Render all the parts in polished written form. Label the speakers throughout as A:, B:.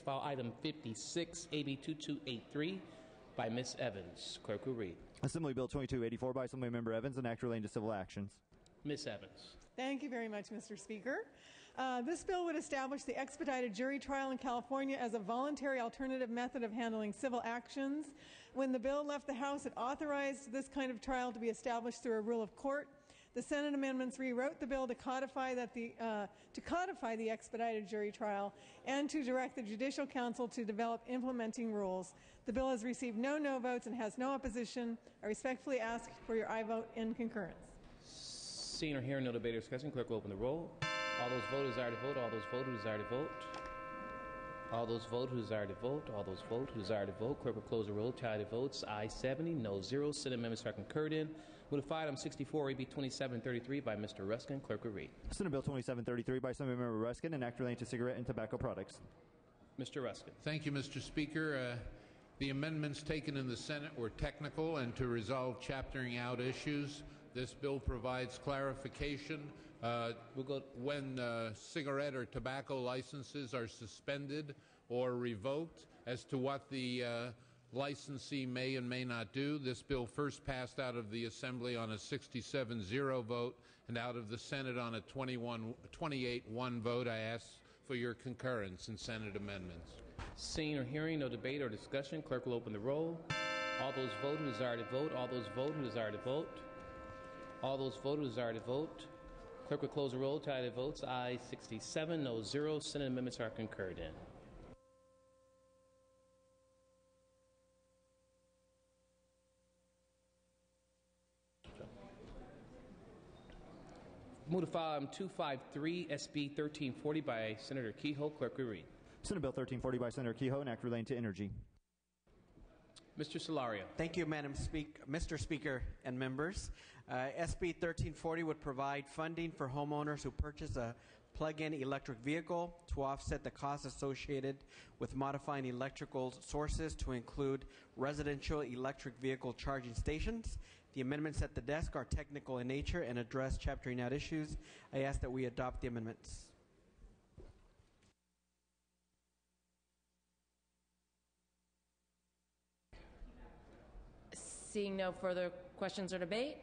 A: File item 56, AB 2283 by Ms. Evans. Clerk will read.
B: Assembly Bill 2284 by Assemblymember Evans, an act relating to civil actions.
A: Ms. Evans.
C: Thank you very much, Mr. Speaker. This bill would establish the expedited jury trial in California as a voluntary alternative method of handling civil actions. When the bill left the House, it authorized this kind of trial to be established through a rule of court. The Senate amendments rewrote the bill to codify the expedited jury trial and to direct the Judicial Council to develop implementing rules. The bill has received no votes and has no opposition. I respectfully ask for your aye vote in concurrence.
A: Seeing or hearing no debate or discussion, clerk will open the roll. All those vote who desire to vote, all those vote who desire to vote. All those vote who desire to vote, all those vote who desire to vote. Clerk will close the roll. Tally the votes. Aye 70, no 0. Senate amendments are concurred in. Move to file item 64, AB 2733 by Mr. Ruskin. Clerk will read.
B: Senate Bill 2733 by Assemblymember Ruskin, an act relating to cigarette and tobacco products.
A: Mr. Ruskin.
D: Thank you, Mr. Speaker. The amendments taken in the Senate were technical and to resolve chaptering out issues. This bill provides clarification when cigarette or tobacco licenses are suspended or revoked as to what the licensee may and may not do. This bill first passed out of the Assembly on a 67-0 vote and out of the Senate on a 28-1 vote. I ask for your concurrence in Senate amendments.
A: Seeing or hearing no debate or discussion, clerk will open the roll. All those vote who desire to vote, all those vote who desire to vote. All those vote who desire to vote. Clerk will close the roll. Tally the votes. Aye 67, no 0. Senate amendments are concurred in. Move to file item 253, SB 1340 by Senator Kehoe. Clerk will read.
B: Senate Bill 1340 by Senator Kehoe, an act relating to energy.
A: Mr. Solario.
E: Thank you, Mr. Speaker and members. SB 1340 would provide funding for homeowners who purchase a plug-in electric vehicle to offset the costs associated with modifying electrical sources to include residential electric vehicle charging stations. The amendments at the desk are technical in nature and address chaptering out issues. I ask that we adopt the amendments.
F: Seeing no further questions or debate,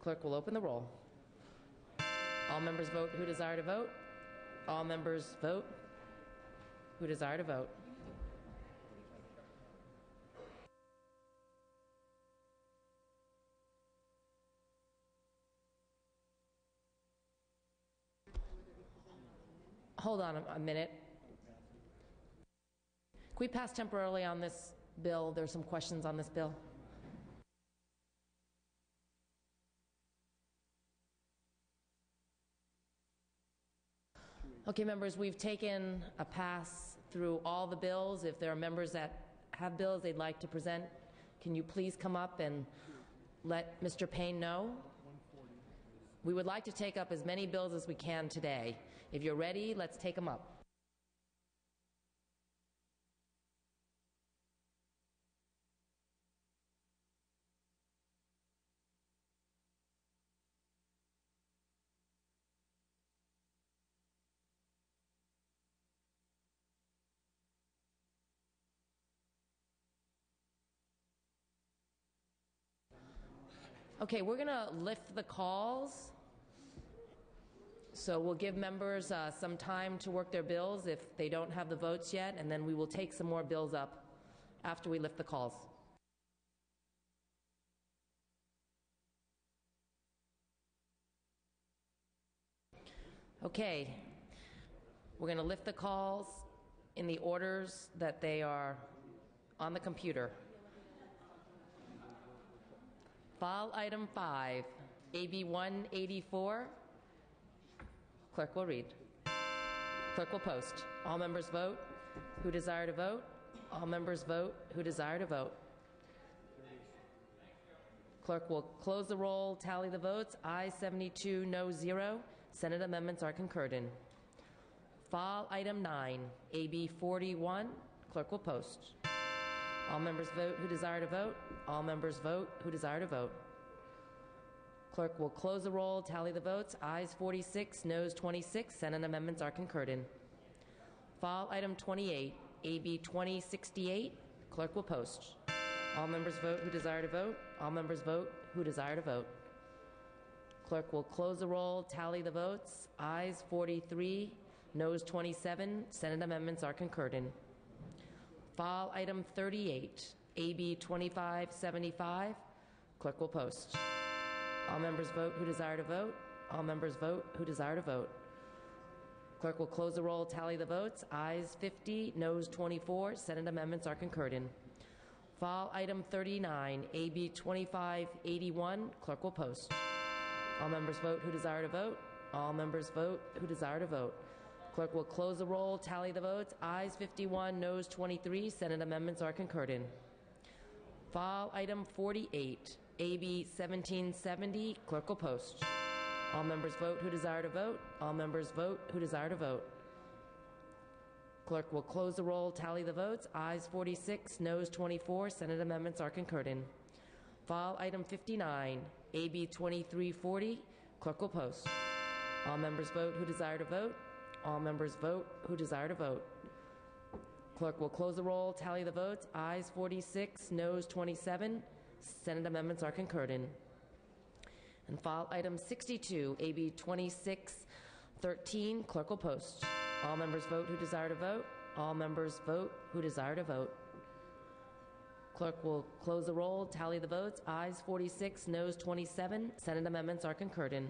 F: clerk will open the roll. All members vote who desire to vote. All members vote who desire to vote. Hold on a minute. Can we pass temporarily on this bill? There's some questions on this bill. Okay, members, we've taken a pass through all the bills. If there are members that have bills they'd like to present, can you please come up and let Mr. Payne know? We would like to take up as many bills as we can today. If you're ready, let's take them up. Okay, we're going to lift the calls, so we'll give members some time to work their bills if they don't have the votes yet, and then we will take some more bills up after we lift the calls. Okay, we're going to lift the calls in the orders that they are on the computer. File item 5, AB 184. Clerk will read. Clerk will post. All members vote who desire to vote. All members vote who desire to vote. Clerk will close the roll, tally the votes. Aye 72, no 0. Senate amendments are concurred in. File item 9, AB 41. Clerk will post. All members vote who desire to vote. All members vote who desire to vote. Clerk will close the roll, tally the votes. Ayes 46, noes 26. Senate amendments are concurred in. File item 28, AB 2068. Clerk will post. All members vote who desire to vote. All members vote who desire to vote. Clerk will close the roll, tally the votes. Ayes 43, noes 27. Senate amendments are concurred in. File item 38, AB 2575. Clerk will post. All members vote who desire to vote. All members vote who desire to vote. Clerk will close the roll, tally the votes. Ayes 50, noes 24. Senate amendments are concurred in. File item 39, AB 2581. Clerk will post. All members vote who desire to vote. All members vote who desire to vote. Clerk will close the roll, tally the votes. Ayes 51, noes 23. Senate amendments are concurred in. File item 48, AB 1770. Clerk will post. All members vote who desire to vote. All members vote who desire to vote. Clerk will close the roll, tally the votes. Ayes 46, noes 24. Senate amendments are concurred in. File item 59, AB 2340. Clerk will post. All members vote who desire to vote. All members vote who desire to vote. Clerk will close the roll, tally the votes. Ayes 46, noes 27. Senate amendments are concurred in. And file item 62, AB 2613. Clerk will post. All members vote who desire to vote. All members vote who desire to vote. Clerk will close the roll, tally the votes. Ayes 46, noes 27. Senate amendments are concurred in.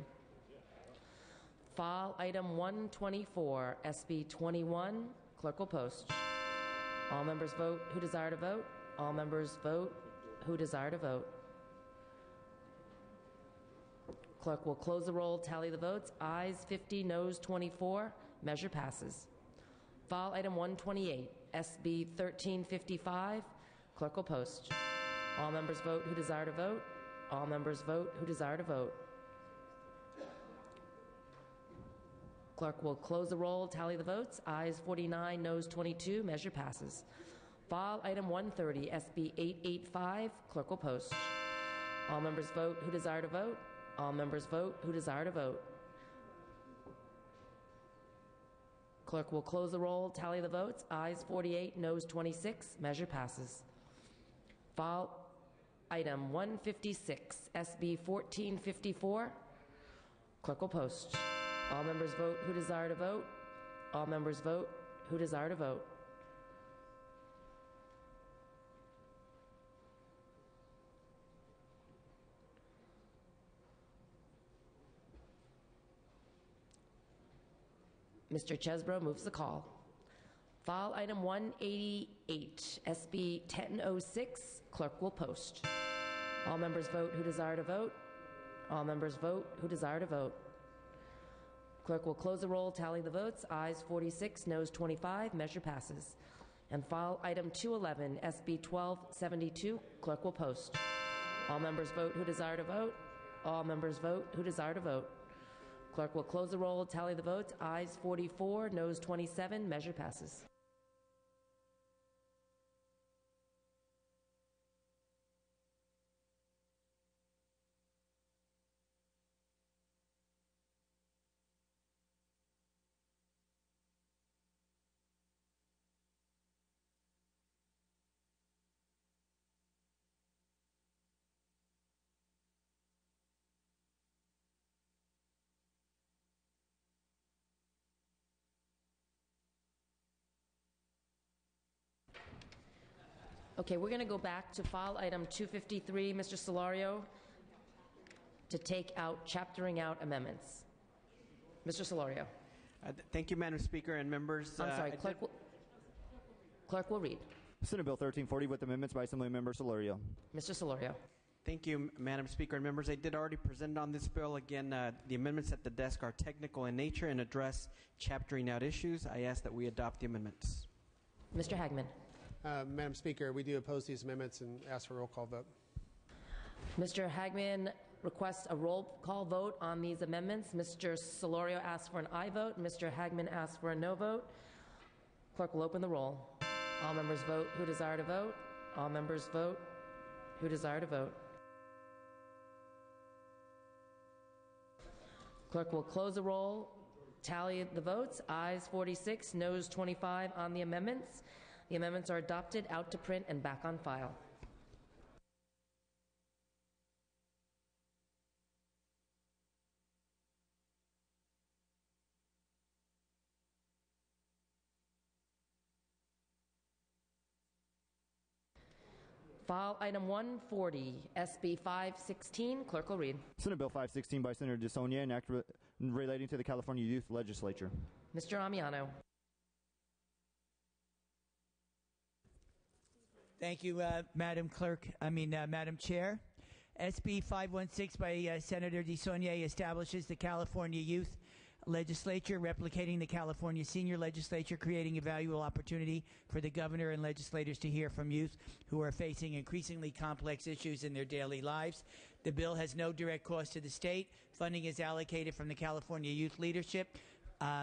F: File item 124, SB 21. Clerk will post. All members vote who desire to vote. All members vote who desire to vote. Clerk will close the roll, tally the votes. Ayes 50, noes 24. Measure passes. File item 128, SB 1355. Clerk will post. All members vote who desire to vote. All members vote who desire to vote. Clerk will close the roll, tally the votes. Ayes 49, noes 22. Measure passes. File item 130, SB 885. Clerk will post. All members vote who desire to vote. All members vote who desire to vote. Clerk will close the roll, tally the votes. Ayes 48, noes 26. Measure passes. File item 156, SB 1454. Clerk will post. All members vote who desire to vote. All members vote who desire to vote. Mr. Chesbro moves the call. File item 188, SB 1006. Clerk will post. All members vote who desire to vote. All members vote who desire to vote. Clerk will close the roll, tally the votes. Ayes 46, noes 25. Measure passes. And file item 211, SB 1272. Clerk will post. All members vote who desire to vote. All members vote who desire to vote. Clerk will close the roll, tally the votes. Ayes 44, noes 27. Measure passes. Okay, we're going to go back to file item 253, Mr. Solorio, to take out chaptering out amendments. Mr. Solorio.
E: Thank you, Madam Speaker and members.
F: I'm sorry, clerk will read.
B: Senate Bill 1340 with amendments by Assemblymember Solorio.
F: Mr. Solorio.
E: Thank you, Madam Speaker and members. I did already present on this bill. Again, the amendments at the desk are technical in nature and address chaptering out issues. I ask that we adopt the amendments.
F: Mr. Hagman.
G: Madam Speaker, we do oppose these amendments and ask for a roll call vote.
F: Mr. Hagman requests a roll call vote on these amendments. Mr. Solorio asks for an aye vote. Mr. Hagman asks for a no vote. Clerk will open the roll. All members vote who desire to vote. All members vote who desire to vote. Clerk will close the roll, Tally the votes. Ayes 46, noes 25 on the amendments. The amendments are adopted, out to print, and back on file. File item 140, SB 516. Clerk will read.
B: Senate Bill 516 by Senator DeSaulnier, an act relating to the California Youth Legislature.
F: Mr. Amiano.
H: Thank you, Madam Chair. SB 516 by Senator DeSaulnier establishes the California Youth Legislature, replicating the California Senior Legislature, creating a valuable opportunity for the governor and legislators to hear from youth who are facing increasingly complex issues in their daily lives. The bill has no direct cost to the state. Funding is allocated from the California Youth Leadership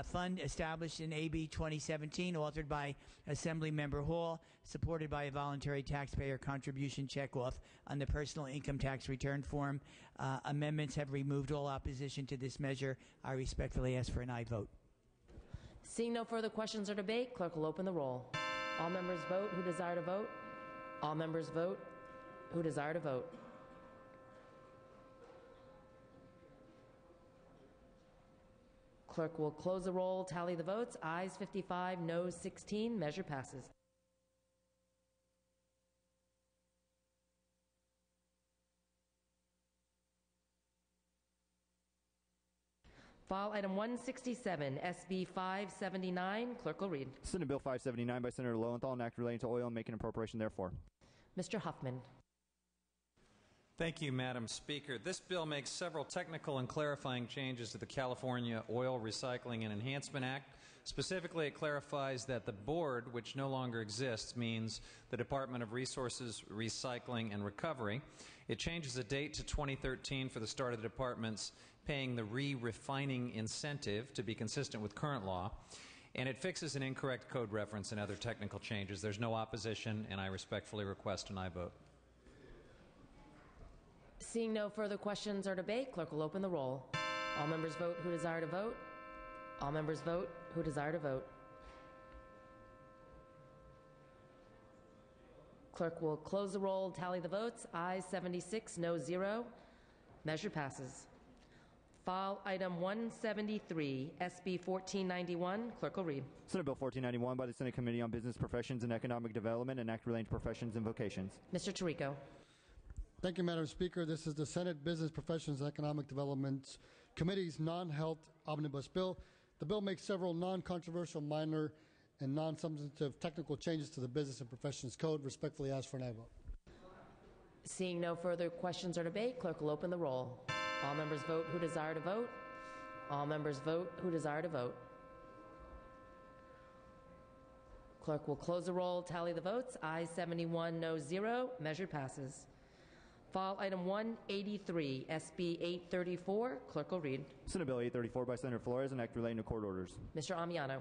H: Fund, established in AB 2017, authored by Assemblymember Hall, supported by a voluntary taxpayer contribution checkoff on the personal income tax return form. Amendments have removed all opposition to this measure. I respectfully ask for an aye vote.
F: Seeing no further questions or debate, clerk will open the roll. All members vote who desire to vote. All members vote who desire to vote. Clerk will close the roll, tally the votes. Ayes 55, noes 16. Measure passes. File item 167, SB 579. Clerk will read.
B: Senate Bill 579 by Senator Lowenthal, an act relating to oil and making an appropriation therefore.
F: Mr. Huffman.
I: Thank you, Madam Speaker. This bill makes several technical and clarifying changes to the California Oil Recycling and Enhancement Act. Specifically, it clarifies that the board, which no longer exists, means the Department of Resources, Recycling, and Recovery. It changes the date to 2013 for the start of the department's paying the re-refining incentive to be consistent with current law. And it fixes an incorrect code reference and other technical changes. There's no opposition, and I respectfully request an aye vote.
F: Seeing no further questions or debate, clerk will open the roll. All members vote who desire to vote. All members vote who desire to vote. Clerk will close the roll, tally the votes. Ayes 76, no 0. Measure passes. File item 173, SB 1491. Clerk will read.
B: Senate Bill 1491 by the Senate Committee on Business Professions and Economic Development, an act relating to professions and vocations.
F: Mr. Tirico.
J: Thank you, Madam Speaker. This is the Senate Business Professions and Economic Development Committee's non-health omnibus bill. The bill makes several non-controversial, minor, and non-substantive technical changes to the Business and Professions Code. Respectfully ask for an aye vote.
F: Seeing no further questions or debate, clerk will open the roll. All members vote who desire to vote. All members vote who desire to vote. Clerk will close the roll, tally the votes. Ayes 71, no 0. Measure passes. File item 183, SB 834. Clerk will read.
B: Senate Bill 834 by Senator Flores, an act relating to court orders.
F: Mr. Amiano.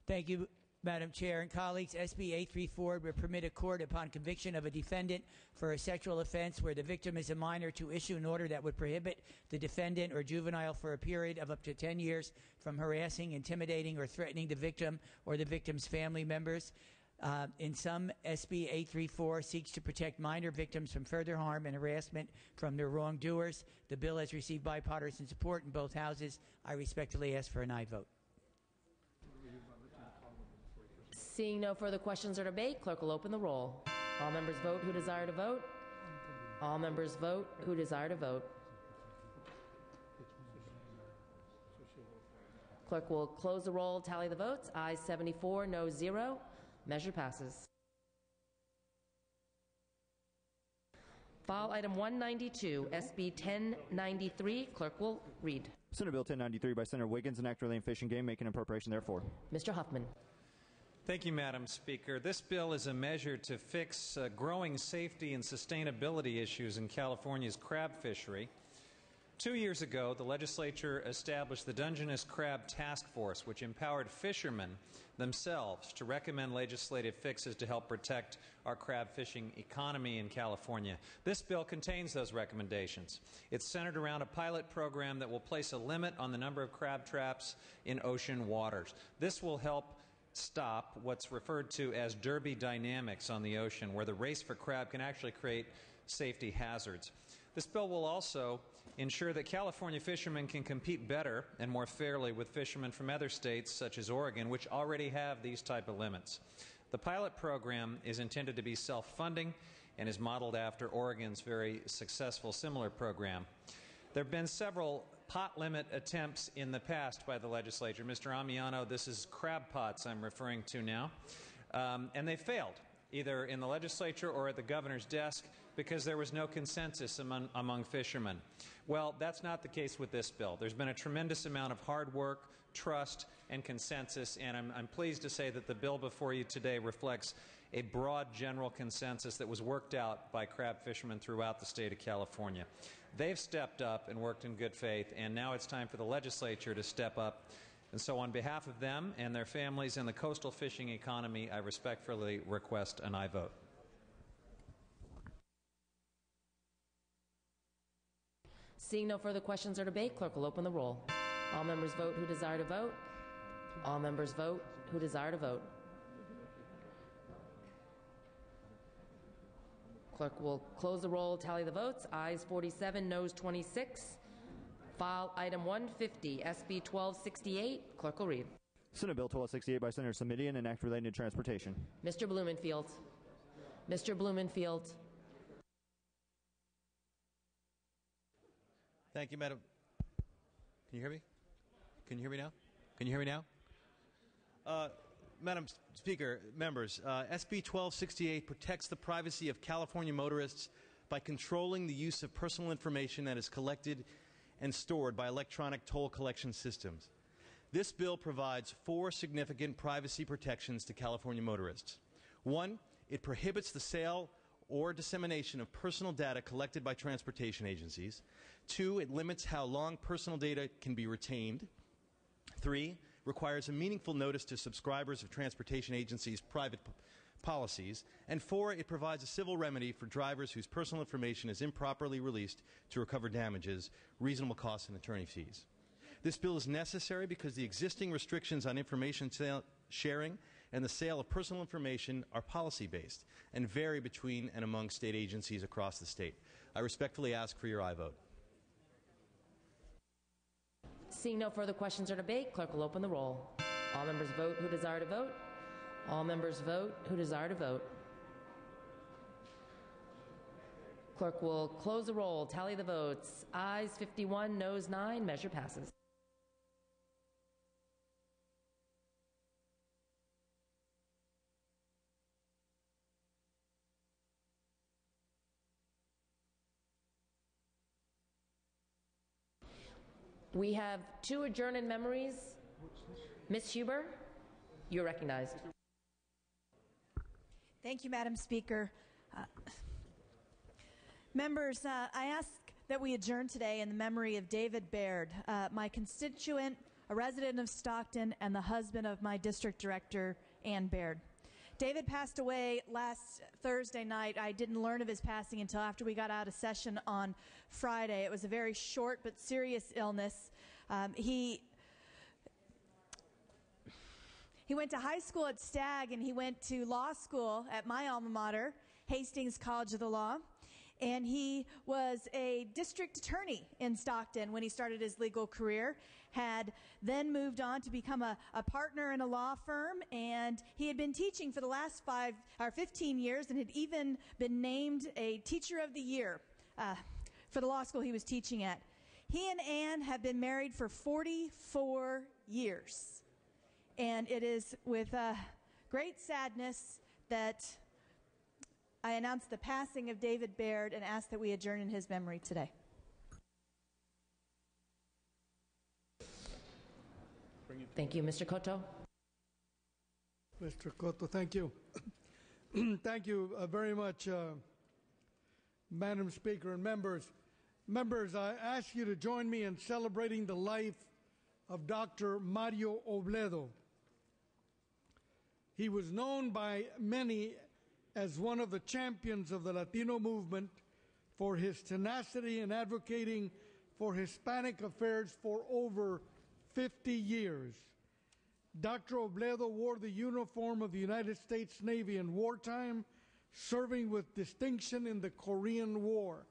H: Thank you, Madam Chair and colleagues. SB 834 would permit a court, upon conviction of a defendant for a sexual offense where the victim is a minor, to issue an order that would prohibit the defendant or juvenile for a period of up to 10 years from harassing, intimidating, or threatening the victim or the victim's family members. In sum, SB 834 seeks to protect minor victims from further harm and harassment from their wrongdoers. The bill has received bipartisan support in both houses. I respectfully ask for an aye vote.
F: Seeing no further questions or debate, clerk will open the roll. All members vote who desire to vote. All members vote who desire to vote. Clerk will close the roll, tally the votes. Ayes 74, no 0. Measure passes. File item 192, SB 1093. Clerk will read.
B: Senate Bill 1093 by Senator Wiggins, an act relating to fish and game, making an appropriation therefore.
F: Mr. Huffman.
I: Thank you, Madam Speaker. This bill is a measure to fix growing safety and sustainability issues in California's crab fishery. 2 years ago, the legislature established the Dungeness Crab Task Force, which empowered fishermen themselves to recommend legislative fixes to help protect our crab fishing economy in California. This bill contains those recommendations. It's centered around a pilot program that will place a limit on the number of crab traps in ocean waters. This will help stop what's referred to as derby dynamics on the ocean, where the race for crab can actually create safety hazards. This bill will also ensure that California fishermen can compete better and more fairly with fishermen from other states, such as Oregon, which already have these type of limits. The pilot program is intended to be self-funding and is modeled after Oregon's very successful similar program. There have been several pot limit attempts in the past by the legislature. Mr. Amiano, this is crab pots I'm referring to now, and they failed, either in the legislature or at the governor's desk, because there was no consensus among fishermen. Well, that's not the case with this bill. There's been a tremendous amount of hard work, trust, and consensus, and I'm pleased to say that the bill before you today reflects a broad general consensus that was worked out by crab fishermen throughout the state of California. They've stepped up and worked in good faith, and now it's time for the legislature to step up. And so on behalf of them and their families and the coastal fishing economy, I respectfully request an aye vote.
F: Seeing no further questions or debate, clerk will open the roll. All members vote who desire to vote. All members vote who desire to vote. Clerk will close the roll, tally the votes. Ayes 47, noes 26. File item 150, SB 1268. Clerk will read.
B: Senate Bill 1268 by Senator Simitian, an act relating to transportation.
F: Mr. Blumenfield. Mr. Blumenfield.
K: Thank you, Madam. Can you hear me? Can you hear me now? Can you hear me now? Madam Speaker, members, SB 1268 protects the privacy of California motorists by controlling the use of personal information that is collected and stored by electronic toll collection systems. This bill provides 4 significant privacy protections to California motorists. 1, it prohibits the sale or dissemination of personal data collected by transportation agencies. 2, it limits how long personal data can be retained. 3, requires a meaningful notice to subscribers of transportation agencies' private policies. And 4, it provides a civil remedy for drivers whose personal information is improperly released to recover damages, reasonable costs, and attorney fees. This bill is necessary because the existing restrictions on information sharing and the sale of personal information are policy-based and vary between and among state agencies across the state. I respectfully ask for your aye vote.
F: Seeing no further questions or debate, clerk will open the roll. All members vote who desire to vote. All members vote who desire to vote. Clerk will close the roll, tally the votes. Ayes 51, noes 9. Measure passes. We have 2 adjourned memories. Ms. Huber, you're recognized.
L: Thank you, Madam Speaker. Members, I ask that we adjourn today in the memory of David Baird, my constituent, a resident of Stockton, and the husband of my district director, Ann Baird. David passed away last Thursday night. I didn't learn of his passing until after we got out of session on Friday. It was a very short but serious illness. He went to high school at Stagg, and he went to law school at my alma mater, Hastings College of the Law. And he was a district attorney in Stockton when he started his legal career, had then moved on to become a partner in a law firm, and he had been teaching for the last 15 years and had even been named a Teacher of the Year for the law school he was teaching at. He and Ann have been married for 44 years, and it is with great sadness that I announce the passing of David Baird and ask that we adjourn in his memory today.
F: Thank you. Mr. Cotto.
M: Mr. Cotto, thank you. Thank you very much, Madam Speaker and members. Members, I ask you to join me in celebrating the life of Dr. Mario Obledo. He was known by many as one of the champions of the Latino movement for his tenacity in advocating for Hispanic affairs for over 50 years. Dr. Obledo wore the uniform of the United States Navy in wartime, serving with distinction in the Korean War.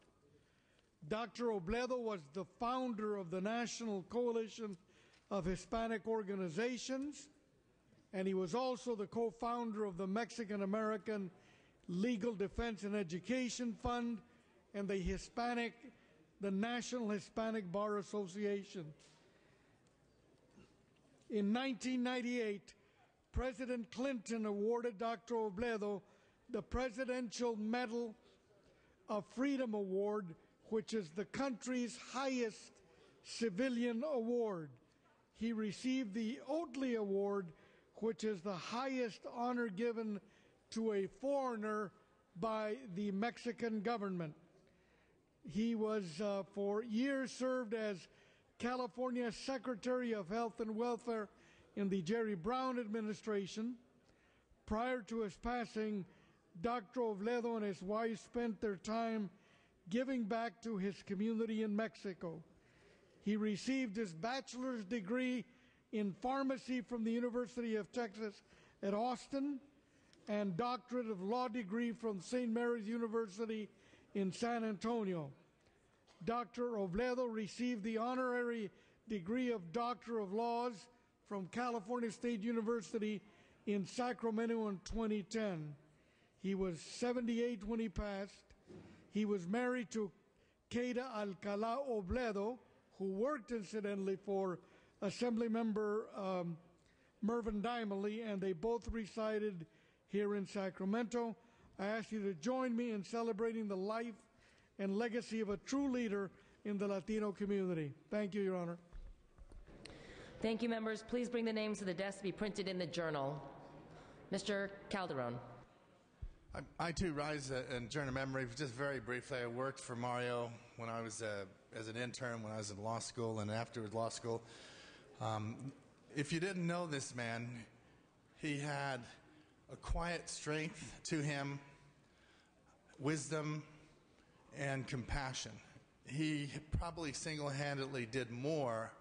M: Dr. Obledo was the founder of the National Coalition of Hispanic Organizations, and he was also the co-founder of the Mexican American Legal Defense and Education Fund and the National Hispanic Bar Association. In 1998, President Clinton awarded Dr. Obledo the Presidential Medal of Freedom Award, which is the country's highest civilian award. He received the Oatley Award, which is the highest honor given to a foreigner by the Mexican government. He was, for years, served as California Secretary of Health and Welfare in the Jerry Brown administration. Prior to his passing, Dr. Obledo and his wife spent their time giving back to his community in Mexico. He received his bachelor's degree in pharmacy from the University of Texas at Austin and doctorate of law degree from St. Mary's University in San Antonio. Dr. Obledo received the honorary degree of Doctor of Laws from California State University in Sacramento in 2010. He was 78 when he passed. He was married to Keita Alcalá Obledo, who worked incidentally for Assemblymember Mervyn Dimely, and they both resided here in Sacramento. I ask you to join me in celebrating the life and legacy of a true leader in the Latino community. Thank you, Your Honor.
F: Thank you, members. Please bring the names to the desk to be printed in the journal. Mr. Calderon.
N: I too rise and journal memory. Just very briefly, I worked for Mario when I was as an intern, when I was in law school, and afterwards law school. If you didn't know this man, he had a quiet strength to him, wisdom, and compassion. He probably single-handedly did more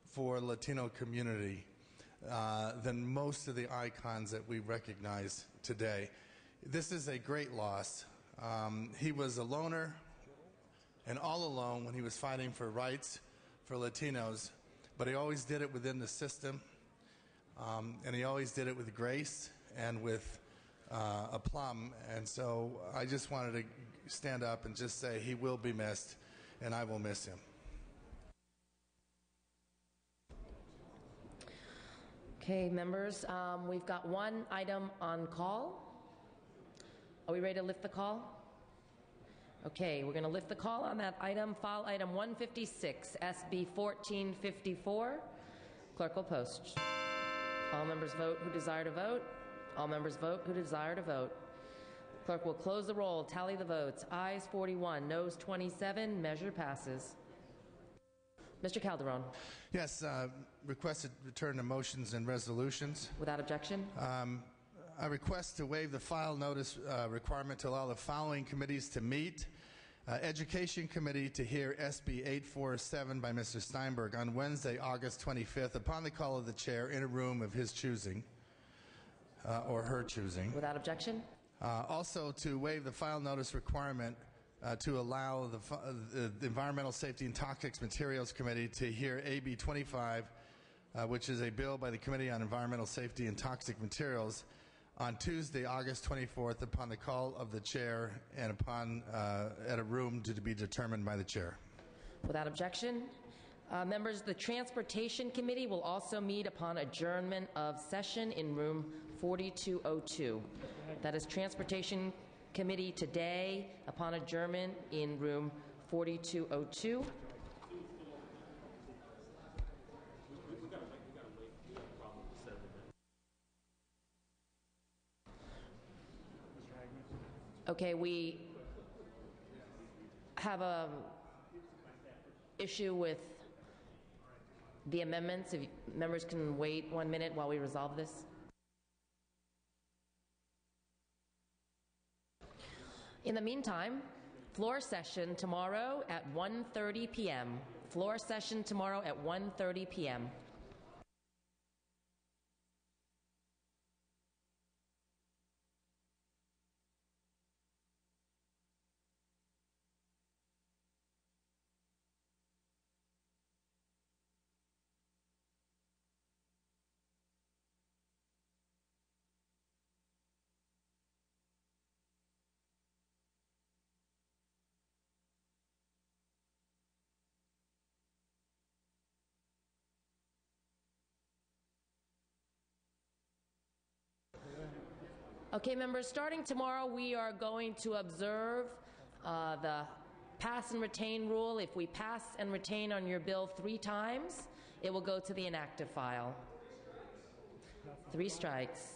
N: for the Latino community than most of the icons that we recognize today. This is a great loss. He was a loner and all alone when he was fighting for rights for Latinos, but he always did it within the system, and he always did it with grace and with aplomb. And so I just wanted to stand up and just say he will be missed, and I will miss him.
F: Okay, members, we've got one item on call. Are we ready to lift the call? Okay, we're going to lift the call on that item. File item 156, SB 1454. Clerk will post. All members vote who desire to vote. All members vote who desire to vote. Clerk will close the roll, tally the votes. Ayes 41, noes 27. Measure passes. Mr. Calderon.
N: Yes, requested return to motions and resolutions.
F: Without objection.
N: I request to waive the file notice requirement to allow the following committees to meet. Education Committee to hear SB 847 by Mr. Steinberg on Wednesday, August 25th, upon the call of the chair in a room of his choosing or her choosing.
F: Without objection.
N: Also to waive the file notice requirement to allow the Environmental Safety and Toxic Materials Committee to hear AB 25, which is a bill by the Committee on Environmental Safety and Toxic Materials, on Tuesday, August 24th, upon the call of the chair and upon at a room to be determined by the chair.
F: Without objection. Members, the Transportation Committee will also meet upon adjournment of session in room 4202. That is Transportation Committee today upon adjournment in room 4202. Okay, we have a issue with the amendments? If members can wait 1 minute while we resolve this. In the meantime, floor session tomorrow at 1:30 p.m. Floor session tomorrow at 1:30 p.m. Okay, members, starting tomorrow, we are going to observe the pass and retain rule. If we pass and retain on your bill 3 times, it will go to the inactive file. 3 strikes.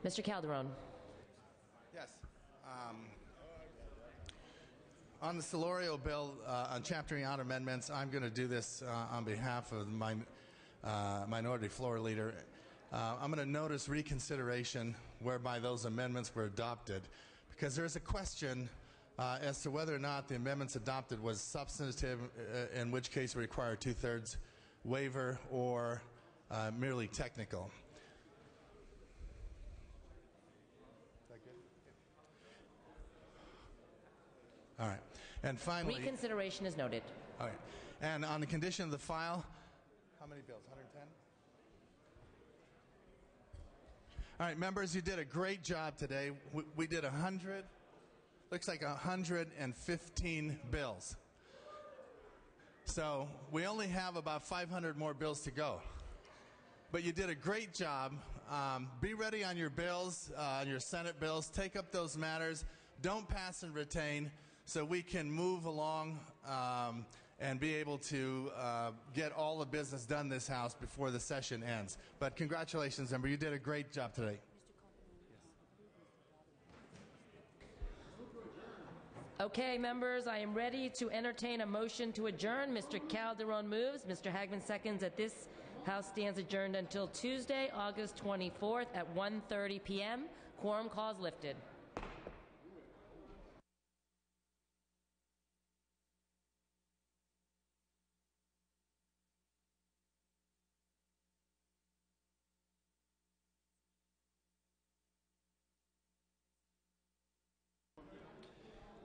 F: Mr. Calderon.
N: Yes. On the Solorio bill, on chaptering out amendments, I'm going to do this on behalf of my minority floor leader. I'm going to notice reconsideration whereby those amendments were adopted, because there's a question as to whether or not the amendments adopted was substantive, in which case it required 2/3 waiver, or merely technical. All right. And finally,
F: reconsideration is noted.
N: All right. And on the condition of the file, how many bills? 110? All right, members, you did a great job today. We did 100, looks like 115 bills. So we only have about 500 more bills to go. But you did a great job. Be ready on your bills, on your Senate bills. Take up those matters. Don't pass and retain, so we can move along and be able to get all the business done in this House before the session ends. But congratulations, member. You did a great job today.
F: Okay, members, I am ready to entertain a motion to adjourn. Mr. Calderon moves. Mr. Hagman seconds. That this House stands adjourned until Tuesday, August 24th at 1:30 p.m. Quorum calls lifted.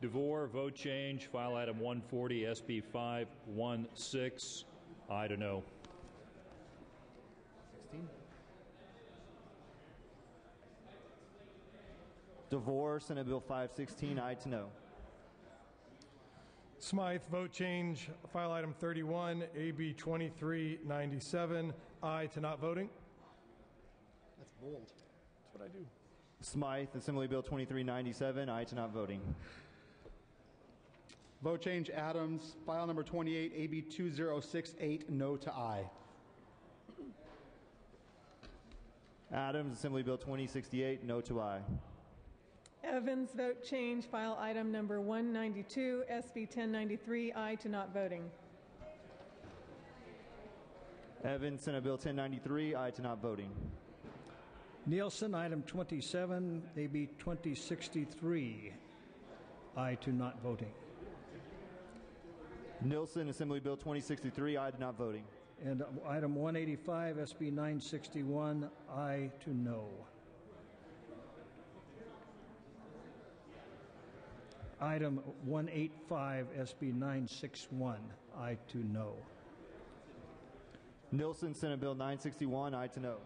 O: DeVore, vote change, file item 140, SB 516. I don't know.
N: 16.
B: DeVore, Senate Bill 516, aye to no.
P: Smythe, vote change, file item 31, AB 2397, aye to not voting.
G: That's bold.
P: That's what I do.
B: Smythe, Assembly Bill 2397, aye to not voting.
Q: Vote change Adams, file number 28, AB 2068, no to aye.
B: Adams, Assembly Bill 2068, no to aye.
C: Evans, vote change, file item number 192, SB 1093, aye to not voting.
B: Evans, Senate Bill 1093, aye to not voting.
R: Nielsen, item 27, AB 2063, aye to not voting.
B: Nilsen, Assembly Bill 2063, aye to not voting.
R: And item 185, SB 961, aye to no. Item 185, SB 961, aye to no.
B: Nilsen, Senate Bill 961, aye to no.